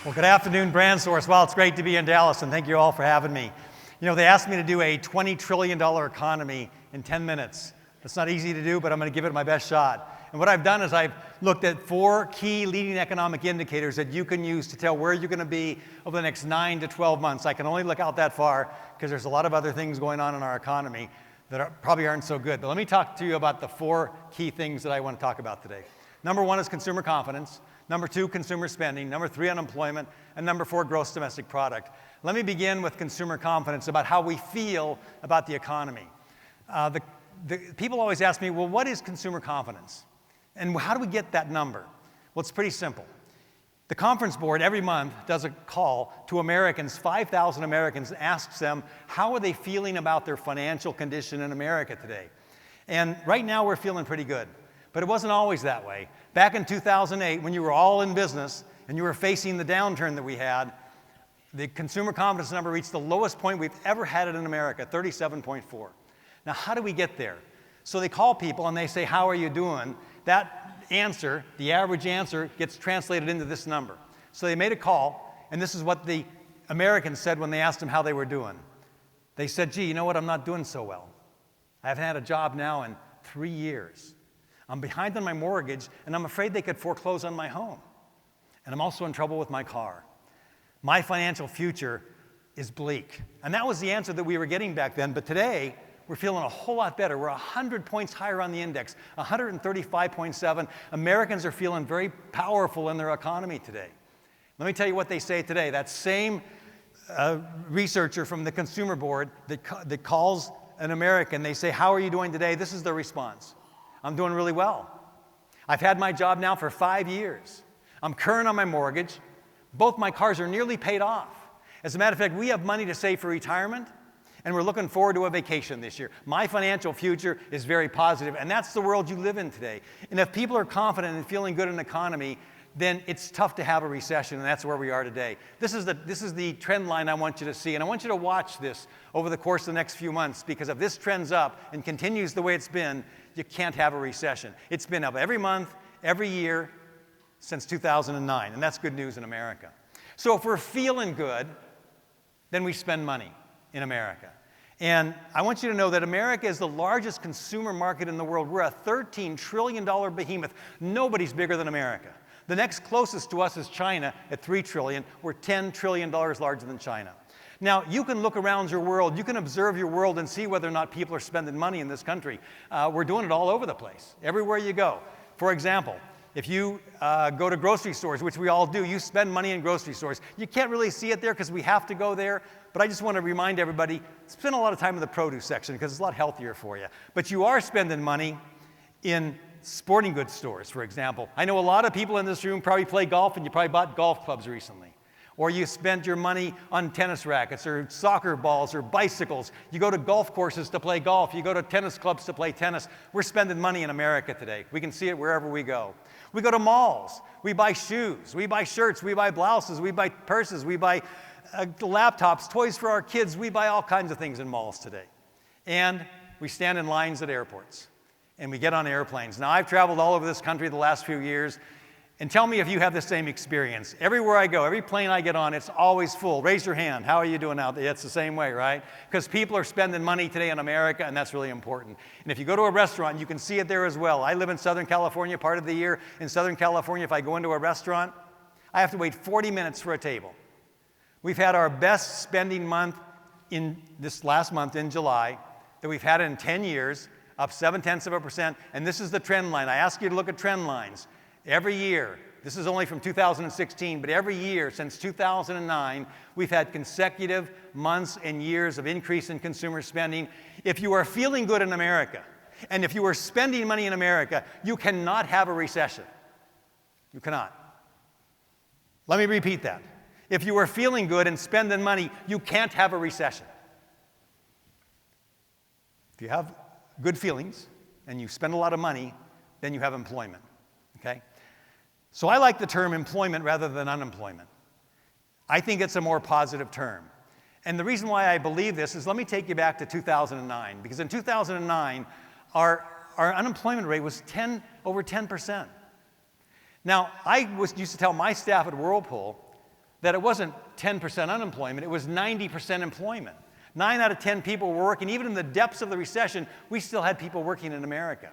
Well, good afternoon, BransSource. Well, it's great to be in Dallas, and thank you all for having me. You know, they asked me to do a $20 trillion economy in 10 minutes. It's not easy to do, but I'm going to give it my best shot. And what I've done is I've looked at 4 key leading economic indicators that you can use to tell where you're going to be over the next 9 to 12 months. I can only look out that far because there's a lot of other things going on in our economy that probably aren't so good. But let me talk to you about the 4 key things that I want to talk about today. Number 1 is consumer confidence. Number 2, consumer spending. Number 3, unemployment. And number 4, gross domestic product. Let me begin with consumer confidence, about how we feel about the economy. People always ask me, well, what is consumer confidence? And how do we get that number? Well, it's pretty simple. The Conference Board every month does a call to Americans, 5,000 Americans, and asks them how are they feeling about their financial condition in America today. And right now we're feeling pretty good. But it wasn't always that way. Back in 2008, when you were all in business and you were facing the downturn that we had, the consumer confidence number reached the lowest point we've ever had it in America, 37.4. Now, how do we get there? So they call people and they say, how are you doing? That answer, the average answer, gets translated into this number. So they made a call, and this is what the Americans said when they asked them how they were doing. They said, gee, you know what? I'm not doing so well. I haven't had a job now in 3 years. I'm behind on my mortgage, and I'm afraid they could foreclose on my home. And I'm also in trouble with my car. My financial future is bleak. And that was the answer that we were getting back then. But today, we're feeling a whole lot better. We're 100 points higher on the index, 135.7. Americans are feeling very powerful in their economy today. Let me tell you what they say today. That same researcher from the Consumer Board that calls an American, they say, how are you doing today? This is their response. I'm doing really well. I've had my job now for 5 years. I'm current on my mortgage. Both my cars are nearly paid off. As a matter of fact, we have money to save for retirement, and we're looking forward to a vacation this year. My financial future is very positive, and that's the world you live in today. And if people are confident and feeling good in the economy, then it's tough to have a recession, and that's where we are today. This is the trend line I want you to see, and I want you to watch this over the course of the next few months, because if this trends up and continues the way it's been, you can't have a recession. It's been up every month, every year since 2009, and that's good news in America. So if we're feeling good, then we spend money in America. And I want you to know that America is the largest consumer market in the world. We're a $13 trillion behemoth. Nobody's bigger than America. The next closest to us is China at $3 trillion. We're $10 trillion larger than China. Now, you can look around your world, you can observe your world and see whether or not people are spending money in this country. We're doing it all over the place, everywhere you go. For example, if you go to grocery stores, which we all do, you spend money in grocery stores. You can't really see it there because we have to go there, but I just want to remind everybody, spend a lot of time in the produce section because it's a lot healthier for you. But you are spending money in sporting goods stores, for example. I know a lot of people in this room probably play golf, and you probably bought golf clubs recently. Or you spent your money on tennis rackets or soccer balls or bicycles. You go to golf courses to play golf. You go to tennis clubs to play tennis. We're spending money in America today. We can see it wherever we go. We go to malls. We buy shoes. We buy shirts. We buy blouses. We buy purses. We buy laptops, toys for our kids. We buy all kinds of things in malls today. And we stand in lines at airports. And we get on airplanes. Now, I've traveled all over this country the last few years. And tell me if you have the same experience. Everywhere I go, every plane I get on, it's always full. Raise your hand. How are you doing out there? It's the same way, right? Because people are spending money today in America, and that's really important. And if you go to a restaurant, you can see it there as well. I live in Southern California part of the year. In Southern California, if I go into a restaurant, I have to wait 40 minutes for a table. We've had our best spending month in this last month in July that we've had in 10 years, up 0.7%. And this is the trend line. I ask you to look at trend lines. Every year, this is only from 2016, but every year since 2009, we've had consecutive months and years of increase in consumer spending. If you are feeling good in America, and if you are spending money in America, you cannot have a recession. You cannot. Let me repeat that. If you are feeling good and spending money, you can't have a recession. If you have good feelings and you spend a lot of money, then you have employment. Okay? So I like the term employment rather than unemployment. I think it's a more positive term. And the reason why I believe this is, let me take you back to 2009. Because in 2009, our unemployment rate was over 10%. Now, used to tell my staff at Whirlpool that it wasn't 10% unemployment, it was 90% employment. 9 out of 10 people were working. Even in the depths of the recession, we still had people working in America.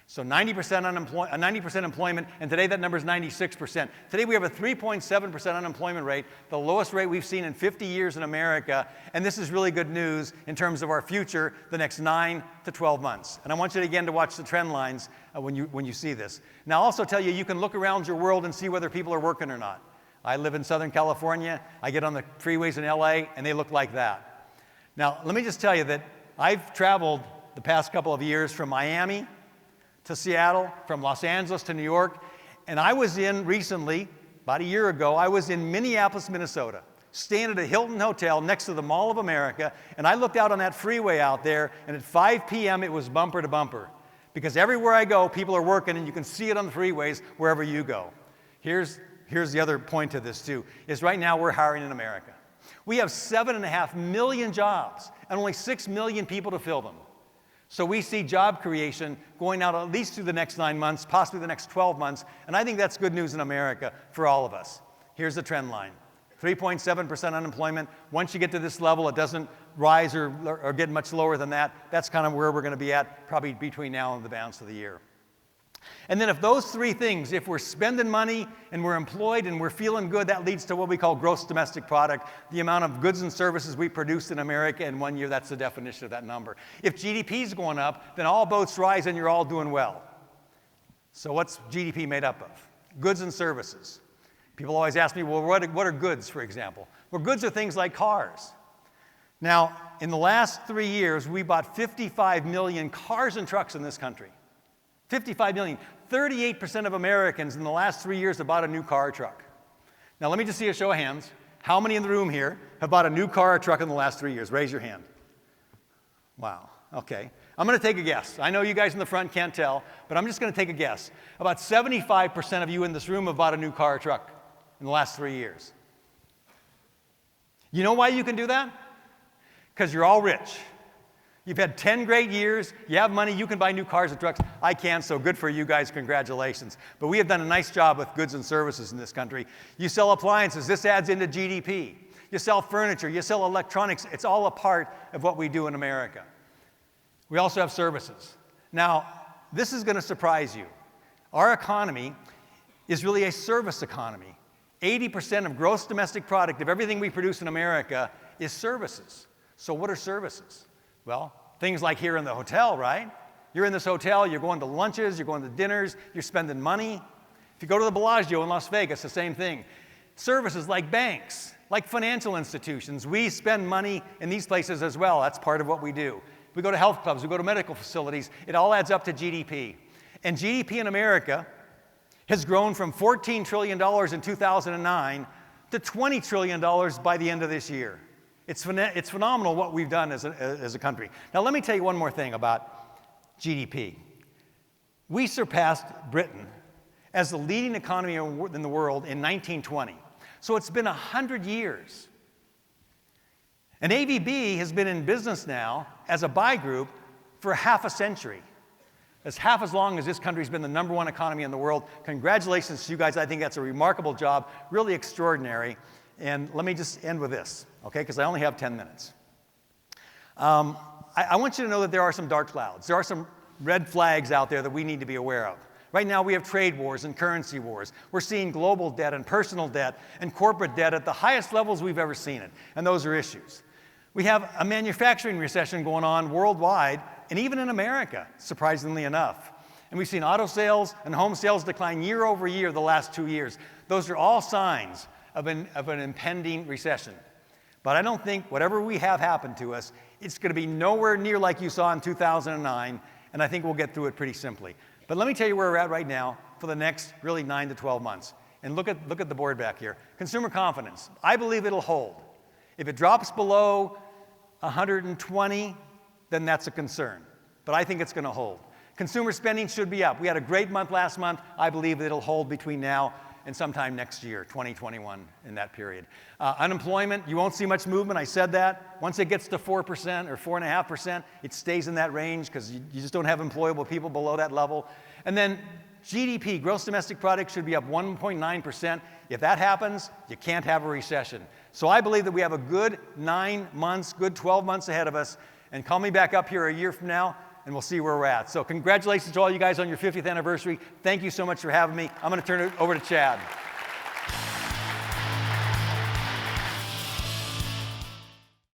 So 90% employment, and today that number is 96%. Today we have a 3.7% unemployment rate, the lowest rate we've seen in 50 years in America, and this is really good news in terms of our future the next 9 to 12 months. And I want you again to watch the trend lines when you see this. Now I'll also tell you, you can look around your world and see whether people are working or not. I live in Southern California. I get on the freeways in LA, and they look like that. Now, let me just tell you that I've traveled the past couple of years from Miami to Seattle, from Los Angeles to New York, and I was in recently, about a year ago, I was in Minneapolis, Minnesota, staying at a Hilton Hotel next to the Mall of America, and I looked out on that freeway out there, and at 5 p.m. it was bumper to bumper, because everywhere I go, people are working, and you can see it on the freeways wherever you go. Here's the other point to this too, is right now we're hiring in America. We have 7.5 million jobs and only 6 million people to fill them. So we see job creation going out at least through the next 9 months, possibly the next 12 months, and I think that's good news in America for all of us. Here's the trend line. 3.7% unemployment. Once you get to this level, it doesn't rise or get much lower than that. That's kind of where we're going to be at, probably between now and the balance of the year. And then if those three things, if we're spending money and we're employed and we're feeling good, that leads to what we call gross domestic product, the amount of goods and services we produce in America in 1 year. That's the definition of that number. If GDP is going up, then all boats rise and you're all doing well. So what's GDP made up of? Goods and services. People always ask me, well, what are goods, for example? Well, goods are things like cars. Now, in the last 3 years, we bought 55 million cars and trucks in this country. 55 million. 38% of Americans in the last 3 years have bought a new car or truck. Now, let me just see a show of hands. How many in the room here have bought a new car or truck in the last 3 years? Raise your hand. Wow. Okay. I'm going to take a guess. I know you guys in the front can't tell, but I'm just going to take a guess. About 75% of you in this room have bought a new car or truck in the last 3 years. You know why you can do that? Because you're all rich. You've had 10 great years, you have money, you can buy new cars and trucks. I can't, so good for you guys, congratulations. But we have done a nice job with goods and services in this country. You sell appliances, this adds into GDP. You sell furniture, you sell electronics, it's all a part of what we do in America. We also have services. Now, this is going to surprise you. Our economy is really a service economy. 80% of gross domestic product of everything we produce in America is services. So what are services? Well, things like here in the hotel, right? You're in this hotel, you're going to lunches, you're going to dinners, you're spending money. If you go to the Bellagio in Las Vegas, the same thing. Services like banks, like financial institutions, we spend money in these places as well. That's part of what we do. We go to health clubs, we go to medical facilities. It all adds up to GDP. And GDP in America has grown from $14 trillion in 2009 to $20 trillion by the end of this year. It's phenomenal what we've done as a country. Now, let me tell you one more thing about GDP. We surpassed Britain as the leading economy in the world in 1920. So it's been 100 years. And AVB has been in business now as a buy group for half a century. That's half as long as this country's been the #1 economy in the world. Congratulations to you guys. I think that's a remarkable job, really extraordinary. And let me just end with this, okay, because I only have 10 minutes. I want you to know that there are some dark clouds. There are some red flags out there that we need to be aware of. Right now we have trade wars and currency wars. We're seeing global debt and personal debt and corporate debt at the highest levels we've ever seen it, and those are issues. We have a manufacturing recession going on worldwide, and even in America, surprisingly enough. And we've seen auto sales and home sales decline year over year the last 2 years. Those are all signs of an impending recession. But I don't think whatever we have happen to us, it's going to be nowhere near like you saw in 2009, and I think we'll get through it pretty simply. But let me tell you where we're at right now for the next really 9 to 12 months. And look at the board back here. Consumer confidence. I believe it'll hold. If it drops below 120, then that's a concern. But I think it's going to hold. Consumer spending should be up. We had a great month last month. I believe it'll hold between now and sometime next year, 2021, in that period. Unemployment, you won't see much movement. I said that. Once it gets to 4% or 4.5%, it stays in that range because you just don't have employable people below that level. And then GDP, gross domestic product, should be up 1.9%. If that happens, you can't have a recession. So I believe that we have a good 9 months, good 12 months ahead of us. And call me back up here a year from now, and we'll see where we're at. So congratulations to all you guys on your 50th anniversary. Thank you so much for having me. I'm going to turn it over to Chad.